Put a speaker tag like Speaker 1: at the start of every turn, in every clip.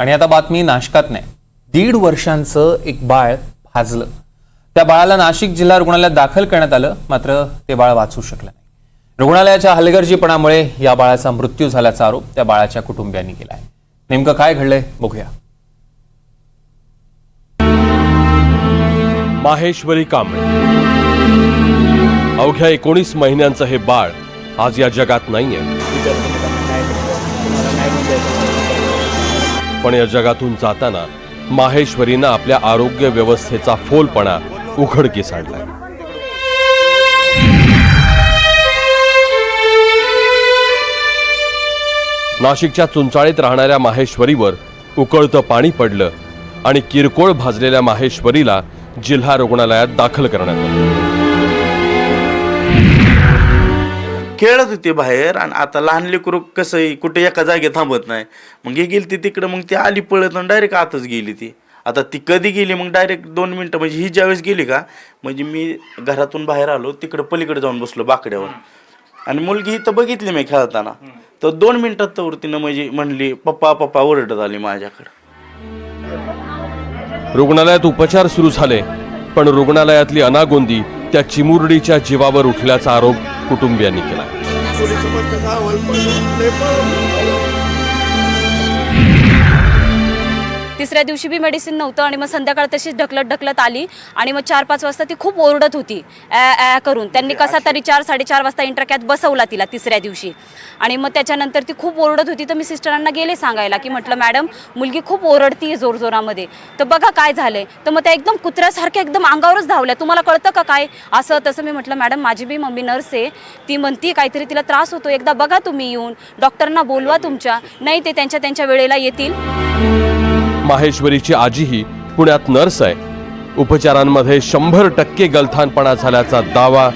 Speaker 1: आणि आता बातमी नाशकात नाही. 1.5 वर्षांचं एक बाळ भाजलं. त्या बाळाला नाशिक जिल्हा रुग्णालयात दाखल करण्यात आलं, मात्र ते बाळ वाचू शकलं नाही. रुग्णालयाच्या हलगर्जीपणामुळे या बाळाचा मृत्यू झाल्याचा आरोप त्या बाळाच्या कुटुंबियांनी केला आहे. नेमकं काय घडलंय बघूया.
Speaker 2: माहेश्वरी कांबळे अवघ्या 19 महिन्यांचं हे बाळ आज या जगात नाहीये, पण या जगातून जाताना माहेश्वरीनं आपल्या आरोग्य व्यवस्थेचा फोलपणा उघडकीस आणलाय. नाशिकच्या चुंचाळीत राहणाऱ्या माहेश्वरीवर उकळतं पाणी पडलं आणि किरकोळ भाजलेल्या माहेश्वरीला जिल्हा रुग्णालयात दाखल करण्यात आलं.
Speaker 3: खेळत होते बाहेर आणि आता लहान लेकरू कसं कुठे एका जागी थांबत नाही. मग हे गेली ती तिकडं, मग ती आली पळत आणि डायरेक्ट आतच गेली ती. आता ती कधी गेली मग डायरेक्ट 2 मिनटं, म्हणजे ही ज्यावेळेस गेली का, म्हणजे मी घरातून बाहेर आलो तिकडं पलीकडे जाऊन बसलो बाकड्यावर आणि मुलगी इथं बघितली मी खेळताना. तर 2 मिनिटात तर तिनं म्हणजे म्हणली पप्पा पप्पा ओरडत आली माझ्याकडं.
Speaker 2: रुग्णालयात उपचार सुरू झाले, पण रुग्णालयातली अनागोंदी त्या चिमुरडीच्या जीवावर उठल्याचा आरोप कुटुंबियांनी केला.
Speaker 4: तिसऱ्या दिवशी बी मेडिसिन नव्हतं आणि मग संध्याकाळ तशीच ढकलत आली आणि मग 4-5 वाजता ती खूप ओरडत होती ॲ करून. त्यांनी कसा तरी 4-4:30 वाजता इंटरकॅथ बसवला तिला तिसऱ्या दिवशी आणि मग त्याच्यानंतर ती खूप ओरडत होती. तर मी सिस्टरांना गेले सांगायला की म्हटलं मॅडम मुलगी खूप ओरडती जोरजोरामध्ये, तर बघा काय झालंय. तर मग त्या एकदम कुत्र्यासारख्या एकदम अंगावरच धावल्या, तुम्हाला कळतं का काय असं तसं. मी म्हटलं मॅडम माझी बी मम्मी नर्स आहे, ती म्हणती काहीतरी तिला त्रास होतो, एकदा बघा तुम्ही येऊन डॉक्टरना बोलवा तुमच्या. नाही ते त्यांच्या वेळेला येतील.
Speaker 2: माहेश्वरीची आजीही पुण्यात नर्स आहे. उपचारांमध्ये 100% गलथानपणा झाल्याचा दावा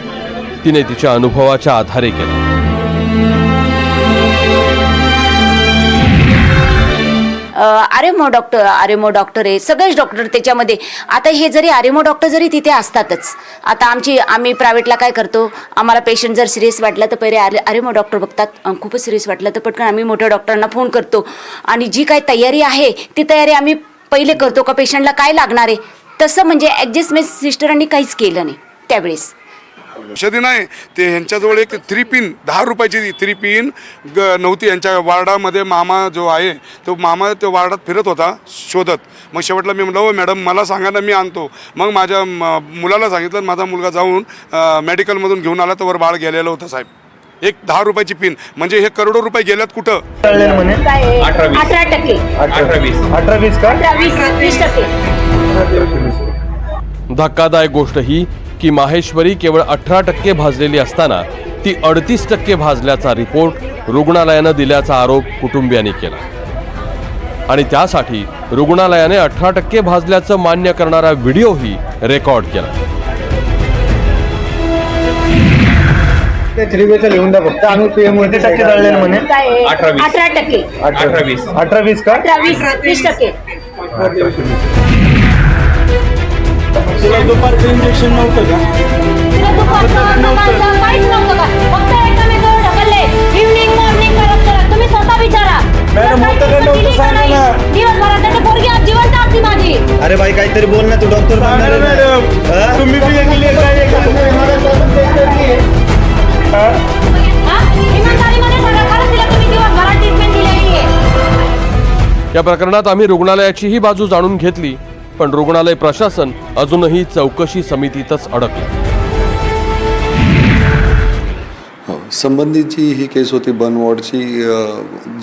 Speaker 2: तिने तिच्या अनुभवाच्या आधारे केला.
Speaker 5: आरेमो डॉक्टर आहे, सगळेच डॉक्टर त्याच्यामध्ये. आता हे जरी आरेमो डॉक्टर जरी तिथे असतातच. आता आम्ही प्रायव्हेटला काय करतो, आम्हाला पेशंट जर सिरियस वाटला तर पहिले आरेमो डॉक्टर बघतात. खूपच सिरियस वाटलं तर पटकन आम्ही मोठ्या डॉक्टरांना फोन करतो आणि जी काय तयारी आहे ती तयारी आम्ही पहिले करतो का पेशंटला काय लागणार आहे. तसं म्हणजे ॲडजस्टमेंट सिस्टरांनी काहीच केलं नाही त्यावेळेस.
Speaker 6: औषधी नाही ते, ह्यांच्याजवळ एक 3 पिन 10 रुपयाची 3 पिन नव्हती. यांच्या वार्डामध्ये मामा जो आहे तो मामा त्या वार्डात फिरत होता शोधत. मग शेवटला मी म्हणलं हो मॅडम मला सांगा ना, मी आणतो. मग माझ्या मुलाला सांगितलं, माझा मुलगा जाऊन मेडिकलमधून घेऊन आला, तर वर बाळ गेलेलं होतं साहेब. एक 10 रुपयाची पिन, म्हणजे हे करोडो रुपये गेल्यात कुठं.
Speaker 5: 18%.
Speaker 2: धक्कादायक गोष्ट ही की माहेश्वरी केवळ 18% भाजलेली असताना ती 38% भाजल्याचा रिपोर्ट रुग्णालयानं दिल्याचा आरोप कुटुंबियांनी केला आणि त्यासाठी रुग्णालयाने 18% भाजल्याचं मान्य करणारा व्हिडिओही रेकॉर्ड केला.
Speaker 7: लिहून द्या फक्त. आम्ही PM वरती टक्के जाळलेलं म्हणे
Speaker 5: 18%.
Speaker 7: 18-20 का
Speaker 5: 20%.
Speaker 3: तुला दुपारचं इंजेक्शन नव्हतं का?
Speaker 5: काहीच नव्हतं का? फक्त एकमेकांवर ढकलले. इव्हनिंग मॉर्निंग करत तुम्ही स्वतः विचारा.
Speaker 7: मॅडम होतं का नव्हतं सांगा ना.
Speaker 5: दिवसभरात त्याची पोरगी आज जिवंत असती माझी.
Speaker 7: अरे बाई काहीतरी बोल ना, तू डॉक्टर तुम्ही बी
Speaker 5: इमानदारीमध्ये सांगा, खरंच तिला तुम्ही दिवसभरात ट्रीटमेंट दिलेली आहे.
Speaker 2: या प्रकरणात आम्ही रुग्णालयाचीही बाजू जाणून घेतली, पण रुग्णालय प्रशासन अजूनही चौकशी समितीतच अडकलं.
Speaker 8: संबंधित जी ही केस होती बर्न वॉर्डची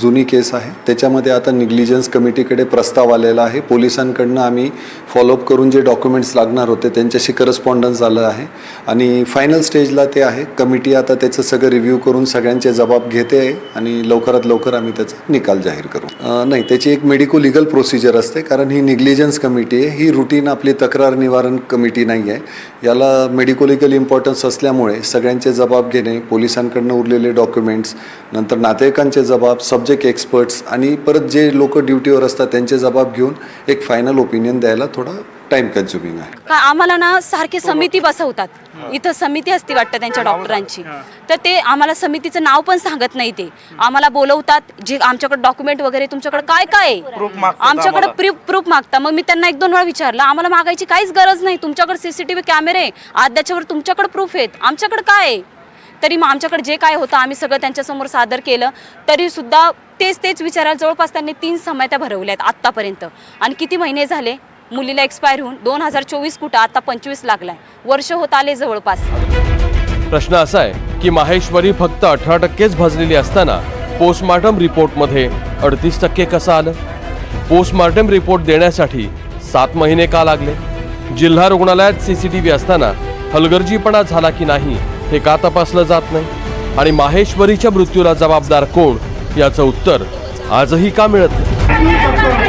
Speaker 8: जुनी केस आहे. त्याच्यामध्ये आता निग्लिजन्स कमिटीकडे प्रस्ताव आलेला आहे. पोलिसांकडनं आम्ही फॉलोअप करून जे डॉक्युमेंट्स लागणार होते त्यांच्याशी करस्पॉन्डन्स झालं आहे आणि फायनल स्टेजला ते आहे. कमिटी आता त्याचं सगळं रिव्ह्यू करून सगळ्यांचे जबाब घेते आहे आणि लवकरात लवकर आम्ही त्याचा निकाल जाहीर करू. नाही, त्याची एक मेडिको लिगल प्रोसिजर असते, कारण ही निग्लिजन्स कमिटी आहे, ही रुटीन आपली तक्रार निवारण कमिटी नाही आहे. याला मेडिको लिगल इम्पॉर्टन्स असल्यामुळे सगळ्यांचे जबाब घेणे, पोलिसांकडे उरलेले डॉक्युमेंट्स, नंतर नातेवाईकांचे जबाब, सब्जेक्ट एक्सपर्ट्स आणि परत जे लोक ड्युटीवर असतात त्यांचे जबाब घेऊन एक फायनल ओपिनियन द्यायला थोडा टाइम कन्झ्युमिंग आहे.
Speaker 4: का आम्हाला ना सारखे समिती बसवतात, इथं समिती असती वाटतं त्यांच्या डॉक्टरांची, तर ते आम्हाला समितीचं नाव पण सांगत नाही. ते आम्हाला बोलवतात, जे आमच्याकडे डॉक्युमेंट वगैरे तुमच्याकडे काय काय
Speaker 3: Proof
Speaker 4: आहे,
Speaker 3: मागतात
Speaker 4: आमच्याकडे प्रूफ मागता. मग मी त्यांना 1-2 वेळा विचारलं, आम्हाला मागायची काहीच गरज नाही, तुमच्याकडे सीसीटीव्ही कॅमेरे आद्याच्यावर तुमच्याकडे प्रूफ आहेत, आमच्याकडे काय आहे. तरी मग आमच्याकडे जे काय होतं आम्ही सगळं त्यांच्यासमोर सादर केलं, तरी सुद्धा तेच विचारायला जवळपास त्यांनी 3 समयत्या भरवल्यात आत्तापर्यंत. आणि किती महिने झाले मुलीला एक्सपायर होऊन? 2024 कुठं, आता 25 लागलाय, वर्ष होत आले जवळपास.
Speaker 2: प्रश्न असा आहे की माहेश्वरी फक्त 18%च भाजलेली असताना पोस्टमॉर्टम रिपोर्टमध्ये 38% कसं आलं? पोस्टमॉर्टम रिपोर्ट देण्यासाठी 7 महिने का लागले? जिल्हा रुग्णालयात सीसीटीव्ही असताना हलगर्जीपणा झाला की नाही हे का तपासलं जात नाही? आणि माहेश्वरीच्या मृत्यूला जबाबदार कोण याचं उत्तर आजही का मिळत नाही?